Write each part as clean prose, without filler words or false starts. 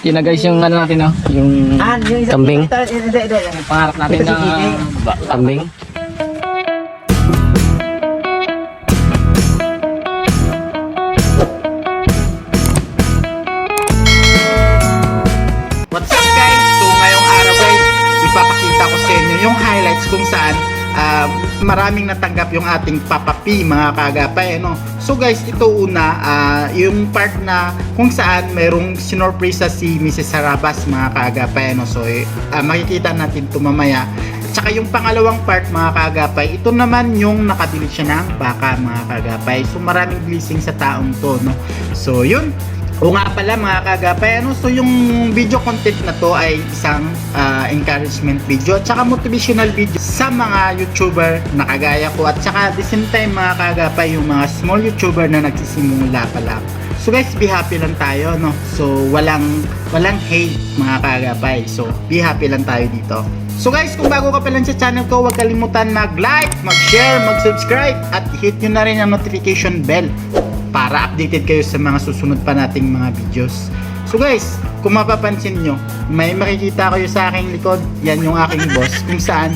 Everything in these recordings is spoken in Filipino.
Yun na guys yung ano natin no, yung kambing. Hindi. Pangarap natin na kambing. What's up guys? So ngayong araw guys, ipapakita ko sa inyo yung highlights kung saan maraming natanggap yung ating Papa P mga kaagapay, ano? So guys, ito una, yung part na kung saan merong sinorpresa si Mrs. Sarabas mga kaagapay, ano? So makikita natin ito mamaya. Tsaka yung pangalawang part mga kaagapay, ito naman yung nakabili siya ng baka mga kaagapay. So maraming blessing sa taong to, no? So yun. O nga pala mga kagapay, ano, so yung video content na to ay isang encouragement video at saka motivational video sa mga YouTuber na kagaya ko at saka at the same time mga kagapay yung mga small YouTuber na nagsisimula pa lang. So guys, be happy lang tayo, no? So walang hate mga kagapay. So be happy lang tayo dito. So guys, kung bago ka pa lang sa channel ko, huwag kalimutan mag-like, mag-share, mag-subscribe at hit nyo na rin ang notification bell para updated kayo sa mga susunod pa nating mga videos. So guys, kung mapapansin nyo, may makikita kayo sa aking likod. Yan yung aking boss kung saan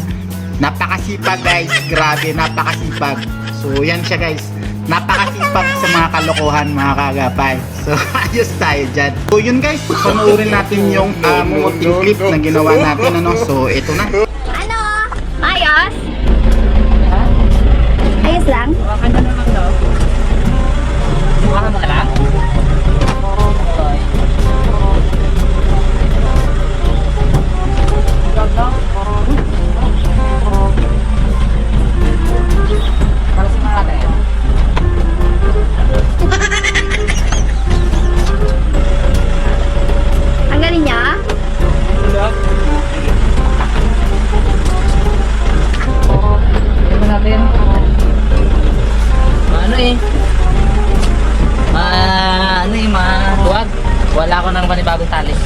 napakasipag guys. Grabe, napakasipag. So yan siya guys. Napakasipag sa mga kalokohan mga kagapay. So ayos tayo dyan. So yun guys, panoorin natin yung moting clip na ginawa natin, ano. So ito na. Ano? Ayos? Ayos lang? Baka mo lang? Para sa mga tayo. Ang galing niya? Ito natin. Ano eh? Matuwag. Wala ko ng panibagong tali.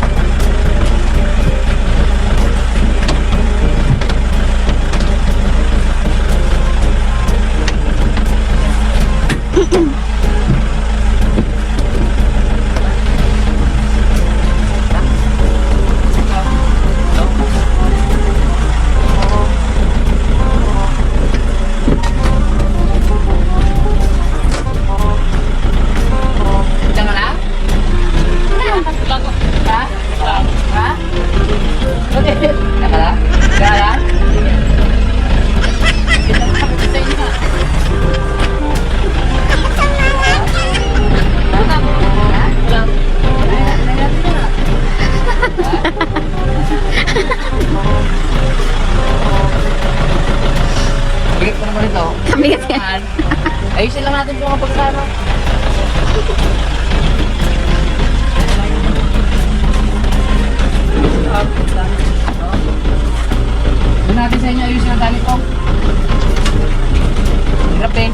Bigat pa naman ito. Bigat yan. Ayusin lang natin kung pagkano. Doon natin sa inyo ayusin ang tali ko. Hirap eh.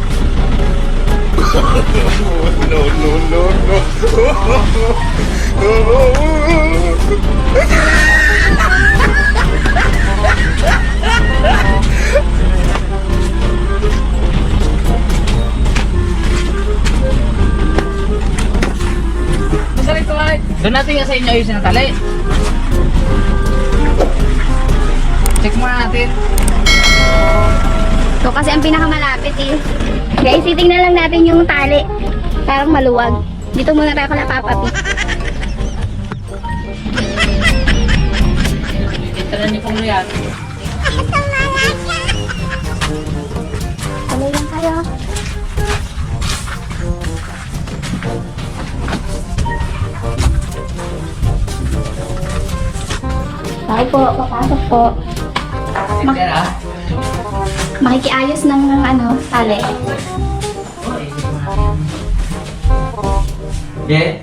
Doon natin nga sa inyo ayusin ang tali. Check muna natin. Ito kasi ang pinakamalapit eh. Guys, titingnan lang natin yung tali. Parang maluwag. Dito muna tayo kala Papa P. Tignan niyo kung ano yan. Tuloy lang kayo. Tao po, papasok po. Tignan ah. Makikiayos ng ano, tali. Yeah.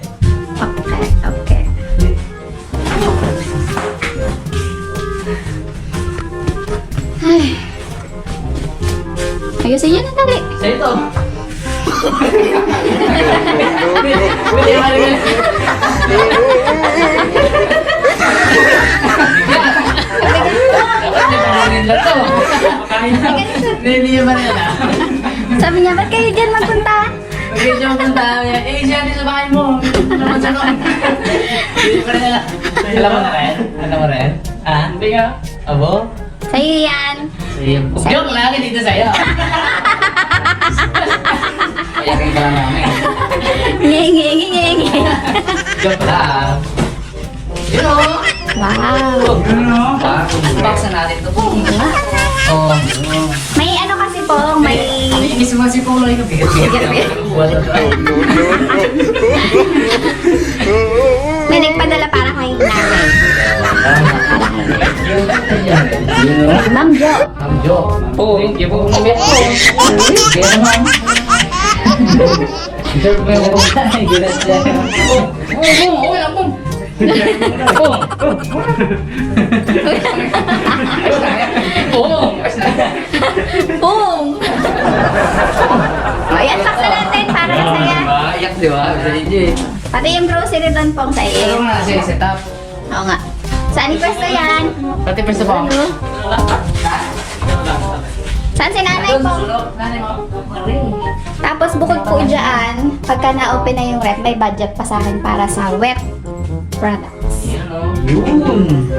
Okay. Ay. Ayusin niyo na tali. Sa ito. Pwede marimil. Sabi niya, ba't kayo dyan magpunta? Okay, siya magpunta. Eh, siya din sa bahay mo. Naman sa noon. Hindi pa rin nila. Alam mo na rin? Alam mo rin? Ah, hindi nga. Abo? Sa'yo yan. Sa'yo. Joke lang, hindi dito sa'yo. Payakin ka lang namin. Nge. Joke lang. Yun o. Wow. Baksan natin ito po. Oh. May ano kasi po, may... Inis mo si Paulo yung bigat-bigat. May nagpadala para kay nanay. Ma'am Jo. Ma'am Jo. Oh, thank you po. Mamaya po. Kaya naman. Sure mo yung gilas dyan. Oh, wala po. Boom! O, yan, saksa natin para masaya. Iyak, di ba? Legit. Pati yung grocery doon pong sa Pero iyo. nga kasi setup. Oo nga. Saan yung pwesto yan? Pati first of all. Ano? Saan si nanay po? Nanay mo. Tapos bukod po dyan, pagka na-open na yung rep, may budget pa sa akin para sa wet products. Yun o. Yun.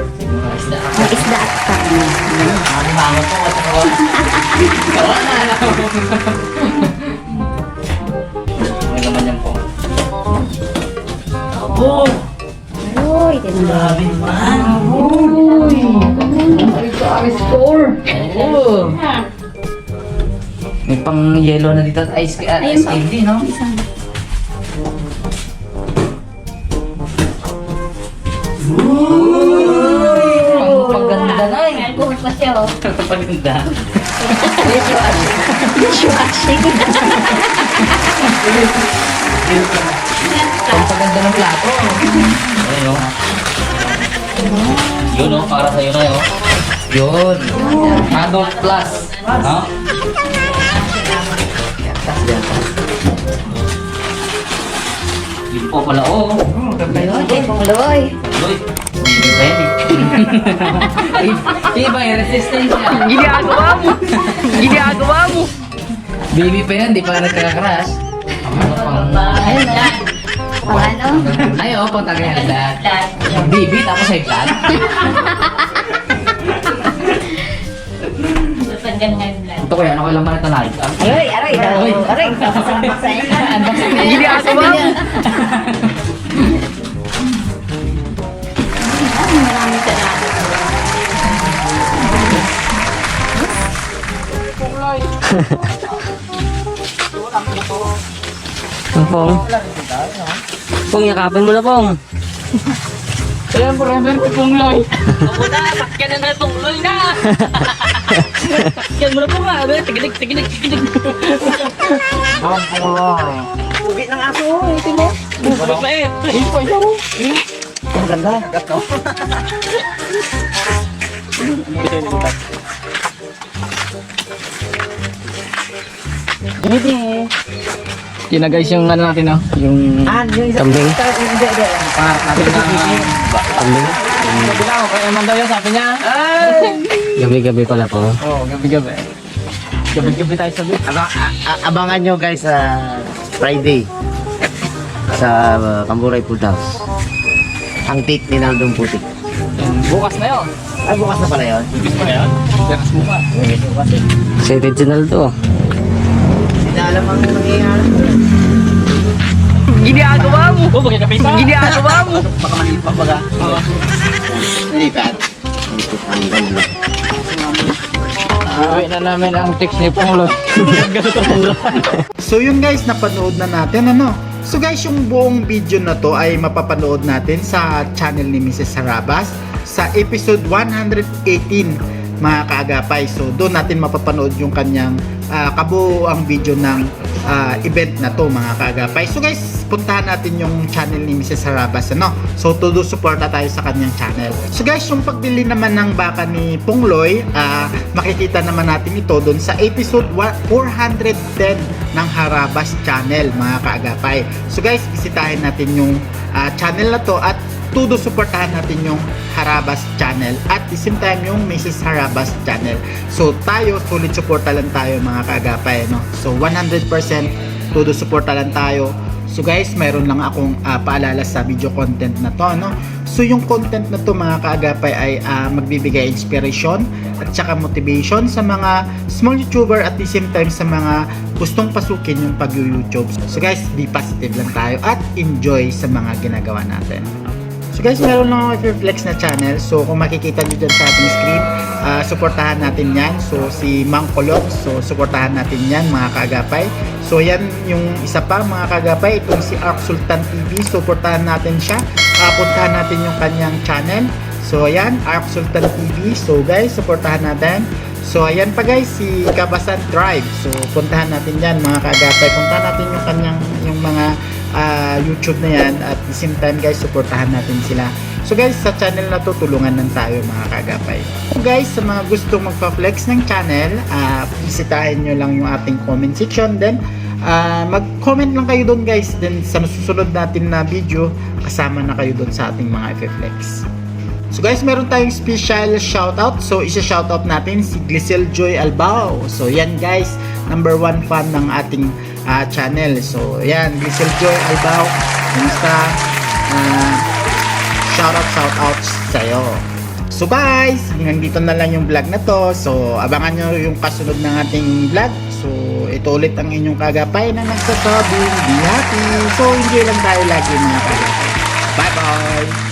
Isda ako. May isda at karne. Mango po. At ako. Gawa na. May naman yan po. Oh! Uy, tinula. Grabe naman. Uy! Ay, store. Oh! May pang yellow na dito at ice Ayun pa. candy, no? Isang. Pang paganda na eh. Buhok pa siya, oh. Paganda. Dishwashing. Pang paganda ng plato. Ayun o. Yun o, para sa'yo na yun. Yun. Adult plus. No? Yun po pala o. Ayun, kay Pongloy. Uy. Ready. Iba yung resistensya. Ginagawa mo! Baby pa yan, di pa nagkaka-crash. Ayun na. Pang ano? Ay, oh, pang tagayalda. Baby, tapos high blood. Ito kaya, ano kailang man ito na? Aray, aray. Uy. Aray, baksayin na. Ginagawa mo! Marami ka na. Pong. Pong, yakapin mo na, Pong. Kaya forever ko pong loy. Muna, sakyan na na tungloy na! Sakyan mo na, Pong, ha? Tigilig. Bawang pong loy. Uwi ng aso, ito mo. Mabait. Ang ganda. Yun na guys, yung ano natin, no? Yung kambing. Parang natin na Kambing. kaya man daw yun, sabi niya. Gabi-gabi pala po. Oo, gabi-gabi. Gabi-gabi tayo sabi. Abangan nyo guys sa Friday sa Camburay Food House. Ang take ni Naldong Putik. Bukas na yun. Ay, bukas na pala yun. Bukas pa na yun? Bukas bukas. Excited si Naldo. Hindi na alam ang nangyayari. Ginagawa mo! Ginagawa mo! Baka maliit pa baga. Nalipat. Uwi na namin ang text ni Pongloy. So yun guys, napanood na natin ano. So guys, yung buong video na to ay mapapanood natin sa channel ni Mrs. Sarabas sa episode 118 mga kaagapay. So doon natin mapapanood yung kanyang kabuoang video ng event na to mga kaagapay. So guys, puntahan natin yung channel ni Mrs. Sarabas ano. So todo suporta tayo sa kanyang channel. So guys, yung pagbili naman ng baka ni Pongloy, makikita naman natin ito doon sa episode 410 ng Harabas channel mga kaagapay. So guys, bisitahin natin yung channel na to at todo suportahan natin yung Harabas channel at the same time yung Mrs. Harabas channel. So tayo, solid suporta lang tayo mga kaagapay no? So 100% todo suporta lang tayo So guys, mayroon lang akong paalala sa video content na to, no? So yung content na to mga kaagapay ay magbibigay inspiration at saka motivation sa mga small YouTuber at the same time sa mga gustong pasukin yung pag-YouTube. So guys, be positive lang tayo at enjoy sa mga ginagawa natin. So guys, meron lang ako i-flex na channel. So kung makikita nyo dyan sa ating screen, suportahan natin yan. So si Mang Kulog, so suportahan natin yan mga kaagapay. So yan yung isa pa mga kaagapay, itong si Ark Sultan TV, suportahan natin siya. Puntahan natin yung kanyang channel. So ayan, Ark Sultan TV. So guys, suportahan natin. So ayan pa guys, si Kabasan Tribe. So puntahan natin yan mga kaagapay. Puntahan natin yung kanyang, yung mga YouTube na yan. At the same time guys, suportahan natin sila. So guys, sa channel na to, tulungan lang tayo mga kaagapay. So guys, sa mga gustong magpa-flex ng channel, bisitahin nyo lang yung ating comment section. Then mag-comment lang kayo doon guys. Then sa susunod natin na video, kasama na kayo doon sa ating mga FFlex. So guys, meron tayong special shoutout. So isa-shoutout natin si Glisel Joy Albao. So yan guys, #1 fan ng ating channel. So yan, Glisel Joy Albao. Kumusta? Shoutout sa'yo. So guys, hanggang dito na lang yung vlog na to. So abangan nyo yung kasunod ng ating vlog. So ito ulit ang inyong kaagapay na nagsasabing be happy. So enjoy lang tayo lagi mga kaagapay. Bye bye!